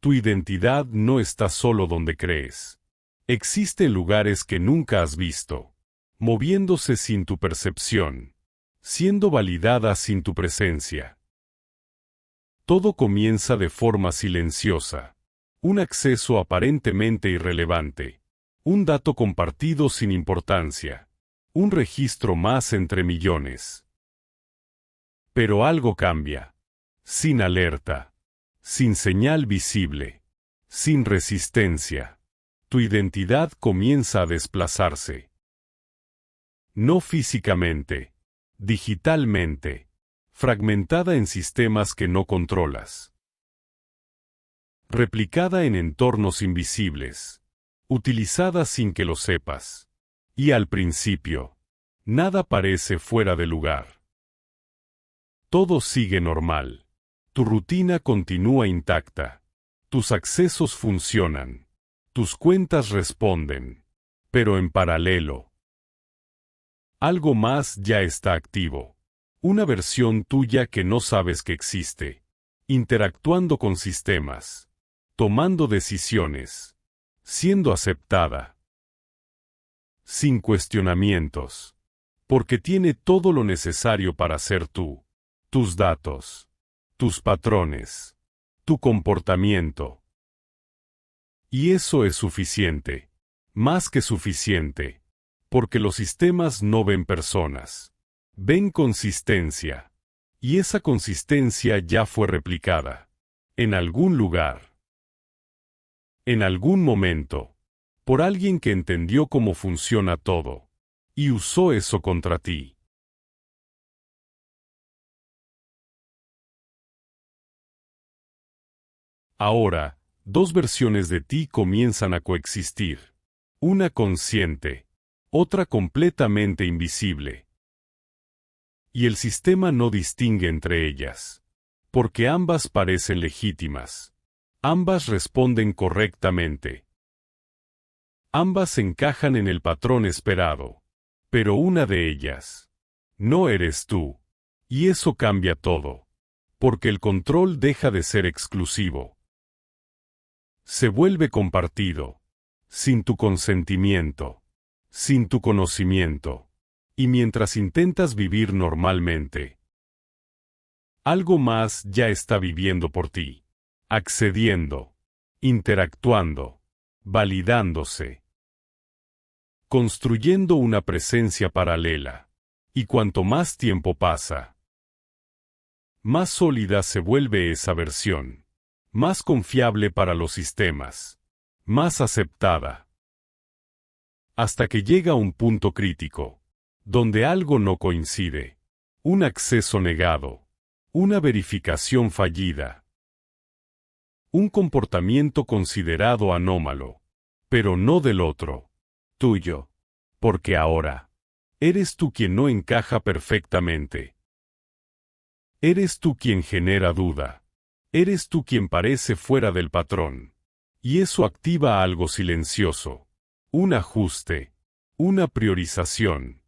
Tu identidad no está solo donde crees. Existe en lugares que nunca has visto, moviéndose sin tu percepción, siendo validada sin tu presencia. Todo comienza de forma silenciosa. Un acceso aparentemente irrelevante. Un dato compartido sin importancia. Un registro más entre millones. Pero algo cambia. Sin alerta. Sin señal visible. Sin resistencia. Tu identidad comienza a desplazarse. No físicamente. Digitalmente. Fragmentada en sistemas que no controlas. Replicada en entornos invisibles. Utilizada sin que lo sepas. Y al principio, nada parece fuera de lugar. Todo sigue normal. Tu rutina continúa intacta. Tus accesos funcionan. Tus cuentas responden. Pero en paralelo, algo más ya está activo. Una versión tuya que no sabes que existe. Interactuando con sistemas. Tomando decisiones. Siendo aceptada. Sin cuestionamientos. Porque tiene todo lo necesario para ser tú. Tus datos. Tus patrones. Tu comportamiento. Y eso es suficiente. Más que suficiente. Porque los sistemas no ven personas. Ven consistencia. Y esa consistencia ya fue replicada. En algún lugar. En algún momento. Por alguien que entendió cómo funciona todo. Y usó eso contra ti. Ahora, dos versiones de ti comienzan a coexistir. Una consciente. Otra completamente invisible. Y el sistema no distingue entre ellas. Porque ambas parecen legítimas. Ambas responden correctamente. Ambas encajan en el patrón esperado. Pero una de ellas no eres tú. Y eso cambia todo. Porque el control deja de ser exclusivo. Se vuelve compartido. Sin tu consentimiento. Sin tu conocimiento. Y mientras intentas vivir normalmente, algo más ya está viviendo por ti. Accediendo. Interactuando. Validándose. Construyendo una presencia paralela. Y cuanto más tiempo pasa, más sólida se vuelve esa versión. Más confiable para los sistemas. Más aceptada. Hasta que llega un punto crítico. Donde algo no coincide. Un acceso negado. Una verificación fallida. Un comportamiento considerado anómalo. Pero no del otro. Tuyo. Porque ahora, eres tú quien no encaja perfectamente. Eres tú quien genera duda. Eres tú quien parece fuera del patrón. Y eso activa algo silencioso. Un ajuste. Una priorización.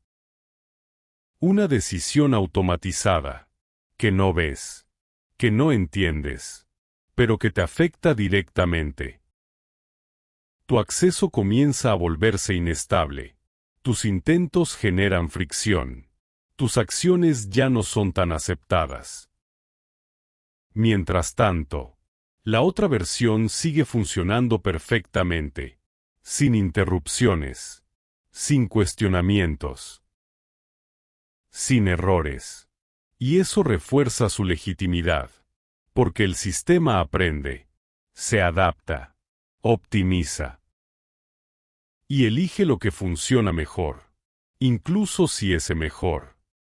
Una decisión automatizada. Que no ves. Que no entiendes. Pero que te afecta directamente. Tu acceso comienza a volverse inestable. Tus intentos generan fricción. Tus acciones ya no son tan aceptadas. Mientras tanto, la otra versión sigue funcionando perfectamente. Sin interrupciones. Sin cuestionamientos. Sin errores. Y eso refuerza su legitimidad. Porque el sistema aprende. Se adapta. Optimiza. Y elige lo que funciona mejor. Incluso si ese mejor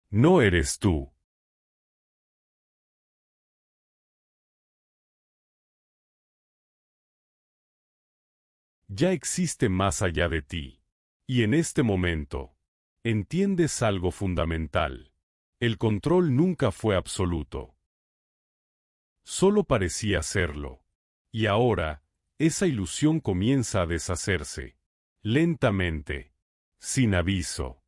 no eres tú. Ya existe más allá de ti. Y en este momento, entiendes algo fundamental. El control nunca fue absoluto. Solo parecía serlo. Y ahora, esa ilusión comienza a deshacerse. Lentamente. Sin aviso.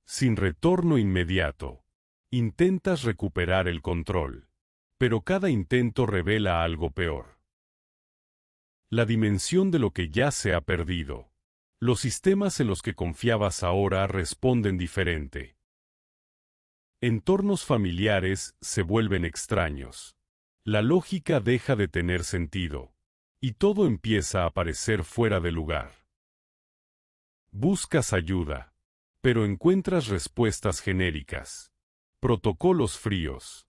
Sin retorno inmediato. Intentas recuperar el control. Pero cada intento revela algo peor. la dimensión de lo que ya se ha perdido. Los sistemas en los que confiabas ahora responden diferente. Entornos familiares se vuelven extraños. La lógica deja de tener sentido, y todo empieza a parecer fuera de lugar. Buscas ayuda, pero encuentras respuestas genéricas, protocolos fríos,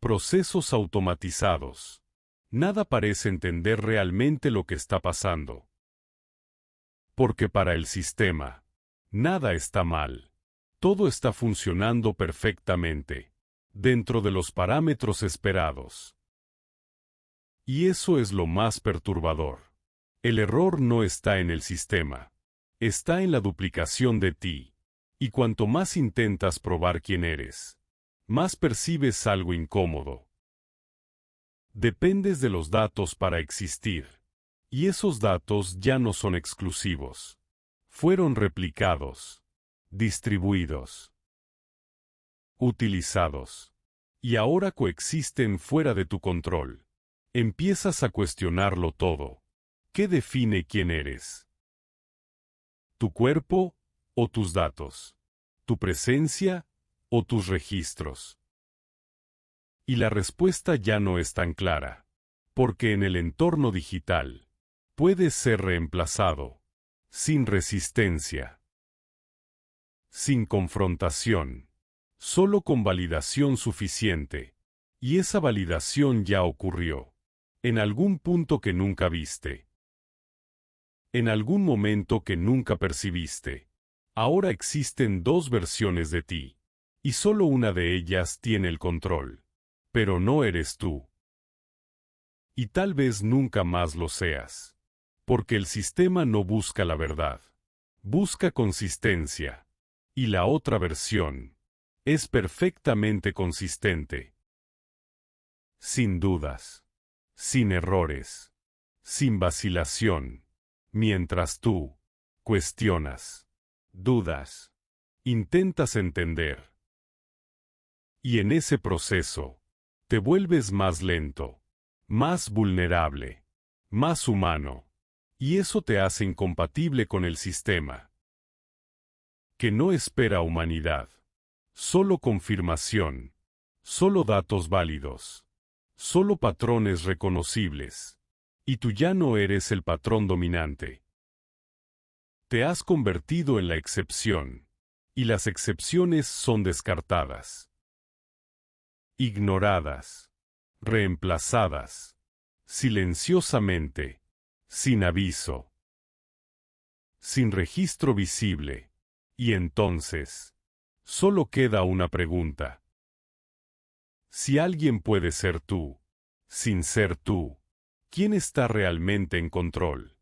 procesos automatizados. Nada parece entender realmente lo que está pasando. Porque para el sistema, nada está mal. Todo está funcionando perfectamente, dentro de los parámetros esperados. Y eso es lo más perturbador. El error no está en el sistema. Está en la duplicación de ti. Y cuanto más intentas probar quién eres, más percibes algo incómodo. Dependes de los datos para existir. Y esos datos ya no son exclusivos. Fueron replicados, distribuidos, utilizados. Y ahora coexisten fuera de tu control. Empiezas a cuestionarlo todo. ¿Qué define quién eres? ¿Tu cuerpo o tus datos? ¿Tu presencia o tus registros? Y la respuesta ya no es tan clara, porque en el entorno digital, puedes ser reemplazado, sin resistencia, sin confrontación, solo con validación suficiente, y esa validación ya ocurrió, en algún punto que nunca viste, en algún momento que nunca percibiste. Ahora existen dos versiones de ti, y solo una de ellas tiene el control, pero no eres tú. Y tal vez nunca más lo seas, porque el sistema no busca la verdad, busca consistencia, y la otra versión es perfectamente consistente. Sin dudas, sin errores, sin vacilación, mientras tú cuestionas, dudas, intentas entender. Y en ese proceso, te vuelves más lento, más vulnerable, más humano, y eso te hace incompatible con el sistema, que no espera humanidad, solo confirmación, solo datos válidos. Solo patrones reconocibles. Y tú ya no eres el patrón dominante. Te has convertido en la excepción. Y las excepciones son descartadas, ignoradas, reemplazadas, silenciosamente, sin aviso, sin registro visible. Y entonces, solo queda una pregunta. Si alguien puede ser tú, sin ser tú, ¿quién está realmente en control?